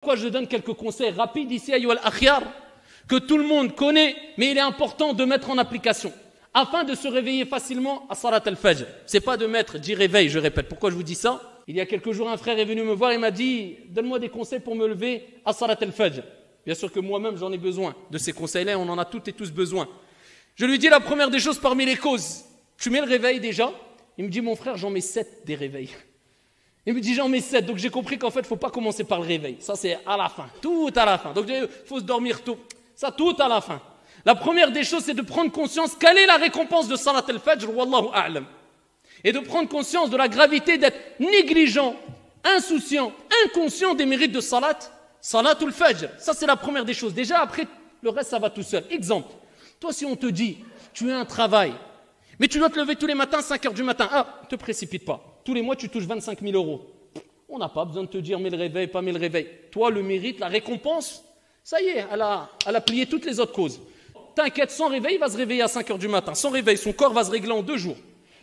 Pourquoi je donne quelques conseils rapides ici, ayyuha al-akhyar, que tout le monde connaît, mais il est important de mettre en application, afin de se réveiller facilement à Salat al-Fajr. C'est pas de mettre 10 réveils, je répète. Pourquoi je vous dis ça? Il y a quelques jours, un frère est venu me voir et m'a dit, donne-moi des conseils pour me lever à Salat al-Fajr. Bien sûr que moi-même, j'en ai besoin de ces conseils-là, on en a toutes et tous besoin. Je lui dis la première des choses parmi les causes. Tu mets le réveil déjà? Il me dit, mon frère, j'en mets 7 des réveils. Il me dit, j'en mets 7. Donc j'ai compris qu'en fait, il ne faut pas commencer par le réveil. Ça, c'est à la fin, tout à la fin. Donc il faut se dormir tôt. Ça, tout à la fin. La première des choses, c'est de prendre conscience quelle est la récompense de Salat al-Fajr, wallahu a'lam. Et de prendre conscience de la gravité d'être négligent, insouciant, inconscient des mérites de Salat al-Fajr. Ça, c'est la première des choses. Déjà, après, le reste, ça va tout seul. Exemple, toi, si on te dit, tu as un travail, mais tu dois te lever tous les matins, 5 heures du matin. Ah, ne te précipite pas. Tous les mois, tu touches 25 000 €. On n'a pas besoin de te dire, mets le réveil, pas mets le réveil. Toi, le mérite, la récompense, ça y est, elle a plié toutes les autres causes. T'inquiète, sans réveil, il va se réveiller à 5 heures du matin. Sans réveil, son corps va se régler en 2 jours.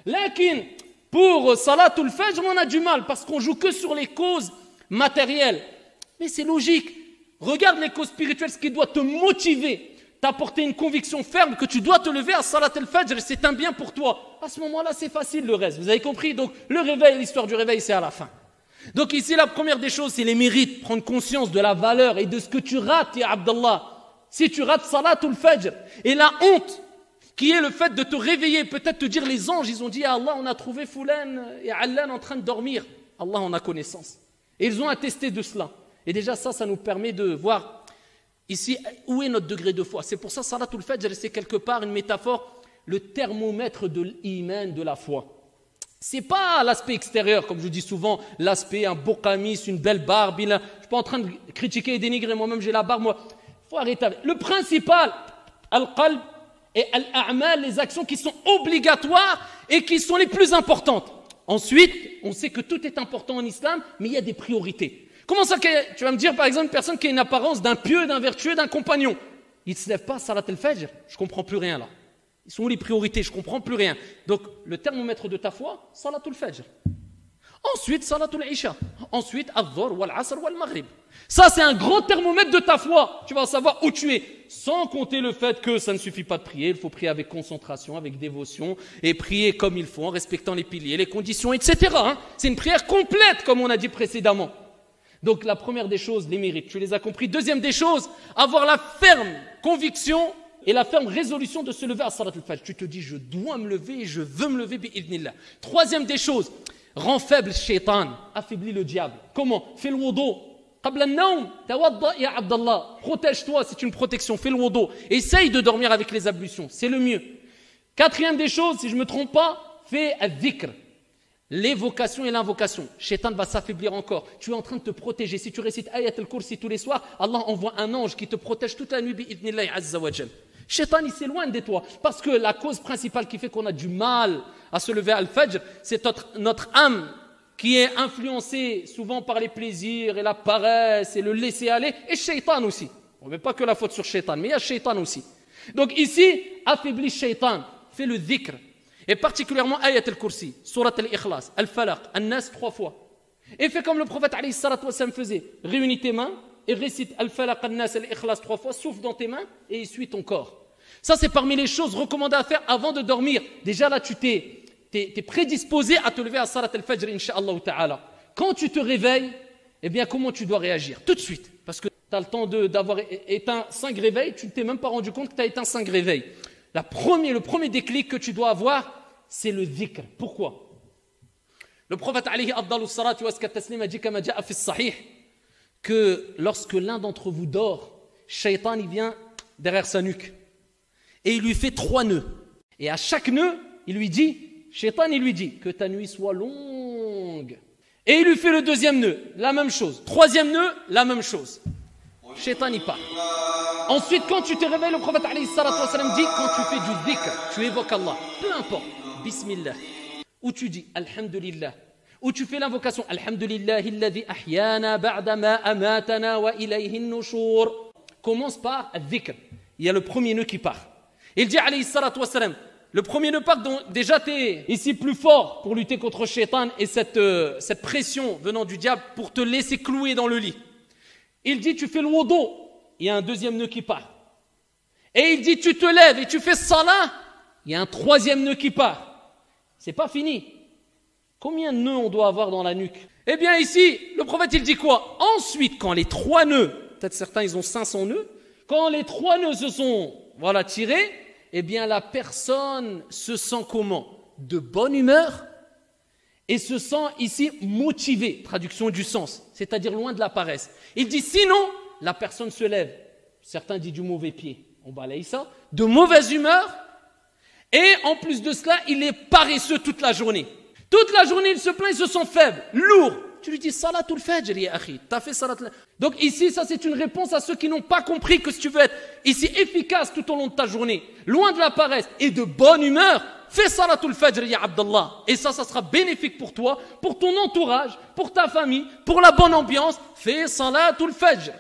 Lakin, pour Salatul Fajr, on a du mal parce qu'on joue que sur les causes matérielles. Mais c'est logique. Regarde les causes spirituelles, ce qui doit te motiver, t'apporter une conviction ferme que tu dois te lever à Salat al-Fajr, c'est un bien pour toi. À ce moment-là, c'est facile le reste. Vous avez compris? Donc, le réveil, l'histoire du réveil, c'est à la fin. Donc ici, la première des choses, c'est les mérites. Prendre conscience de la valeur et de ce que tu rates, ya Abdallah. Si tu rates Salatul Fajr, et la honte, qui est le fait de te réveiller, peut-être te dire les anges, ils ont dit à Allah, on a trouvé Foulan et Allan en train de dormir. Allah en a connaissance. Et ils ont attesté de cela. Et déjà ça nous permet de voir ici où est notre degré de foi. C'est pour ça Salatul Fajr, c'est quelque part une métaphore, le thermomètre de l'iman, de la foi. C'est pas l'aspect extérieur, comme je dis souvent, l'aspect, un beau camis, une belle barbe. Je ne suis pas en train de critiquer et dénigrer, moi-même j'ai la barbe, moi. Il faut arrêter avec. Le principal, al-qalb et al-a'mal, les actions qui sont obligatoires et qui sont les plus importantes. Ensuite, on sait que tout est important en islam, mais il y a des priorités. Comment ça, tu vas me dire par exemple une personne qui a une apparence d'un pieux, d'un vertueux, d'un compagnon. Il ne se lève pas, Salat al-Fajr, je ne comprends plus rien là. Ils sont où les priorités? Je ne comprends plus rien. Donc, le thermomètre de ta foi, Salatul Fajr. Ensuite, Salatul Isha. Ensuite, Al-Dhuhr, Wal-Asr, Wal-Maghrib. Ça, c'est un grand thermomètre de ta foi. Tu vas savoir où tu es. Sans compter le fait que ça ne suffit pas de prier. Il faut prier avec concentration, avec dévotion. Et prier comme il faut, en respectant les piliers, les conditions, etc. C'est une prière complète, comme on a dit précédemment. Donc, la première des choses, les mérites. Tu les as compris. Deuxième des choses, avoir la ferme conviction et la ferme résolution de se lever à Salat al-Fajr. Tu te dis, je dois me lever et je veux me lever, bi'idhnillah. Troisième des choses, rend faible shaitan, affaiblit le diable. Comment? Fais le wudu. Qabla an-nawm, tawadda ya Abdallah. Protège-toi, c'est une protection. Fais le wudu. Essaye de dormir avec les ablutions, c'est le mieux. Quatrième des choses, si je ne me trompe pas, fais al-dhikr. L'évocation et l'invocation. Shaitan va s'affaiblir encore. Tu es en train de te protéger. Si tu récites Ayat al-Kursi tous les soirs, Allah envoie un ange qui te protège toute la nuit, bi'idhnillah azza wa jal. Shaitan, il s'éloigne de toi. Parce que la cause principale qui fait qu'on a du mal à se lever à Al-Fajr, c'est notre âme qui est influencée souvent par les plaisirs et la paresse et le laisser aller. Et Shaitan aussi. On ne met pas que la faute sur Shaitan, mais il y a Shaitan aussi. Donc ici, affaiblis Shaitan. Fais le dhikr. Et particulièrement Ayat al-Kursi, Surat al-Ikhlas, Al-Falaq, An-Nas 3 fois. Et fais comme le prophète alayhi salatu wa sallam faisait. Réunis tes mains et récite Al-Falaq, An-Nas, Al-Ikhlas 3 fois, souffle dans tes mains et essuie ton corps. Ça, c'est parmi les choses recommandées à faire avant de dormir. Déjà là, tu t'es prédisposé à te lever à Salat al-Fajr, Inch'Allah ta'ala. Quand tu te réveilles, eh bien, comment tu dois réagir? Tout de suite. Parce que tu as le temps d'avoir éteint 5 réveils, tu ne t'es même pas rendu compte que tu as éteint 5 réveils. Le premier déclic que tu dois avoir, c'est le dhikr. Pourquoi? Le prophète alayhi afdalu salatu wa taslim a dit kama ja'a fi sahih que lorsque l'un d'entre vous dort, Shaitan il vient derrière sa nuque et il lui fait 3 nœuds. Et à chaque nœud, il lui dit, Shaitan il lui dit que ta nuit soit longue. Et il lui fait le 2e nœud, la même chose. 3e nœud, la même chose. Shaitan y part. Ensuite, quand tu te réveilles, le prophète alayhi salatu wa sallam dit, quand tu fais du dhikr, tu évoques Allah, peu importe. Bismillah, ou tu dis Alhamdulillah, ou tu fais l'invocation Alhamdulillahi alladhi ahyana ba'da ma amatana wa ilayhi an-nushur. Commence par al-dhikr. Il y a le premier nœud qui part. Il dit alayhi salatu wa salam, le premier nœud part, donc déjà tu es ici plus fort pour lutter contre Shaitan et cette pression venant du diable pour te laisser clouer dans le lit. Il dit tu fais le wudu, il y a un deuxième nœud qui part. Et il dit tu te lèves et tu fais salat, il y a un troisième nœud qui part. C'est pas fini. Combien de nœuds on doit avoir dans la nuque? Eh bien ici, le prophète il dit quoi? Ensuite, quand les 3 nœuds, peut-être certains ils ont 500 nœuds, quand les 3 nœuds se sont tirés, eh bien la personne se sent comment? De bonne humeur et se sent ici motivée, traduction du sens, c'est-à-dire loin de la paresse. Il dit sinon, la personne se lève, certains disent du mauvais pied, on balaye ça, de mauvaise humeur, et en plus de cela, il est paresseux toute la journée. Toute la journée, il se plaint, il se sent faible, lourd. Tu lui dis salatul fajr, ya akhi, t'as fait salatul. Donc ici, ça c'est une réponse à ceux qui n'ont pas compris que si tu veux être ici efficace tout au long de ta journée, loin de la paresse et de bonne humeur, fais salatul fajr, ya Abdallah. Et ça sera bénéfique pour toi, pour ton entourage, pour ta famille, pour la bonne ambiance. Fais salatul fajr.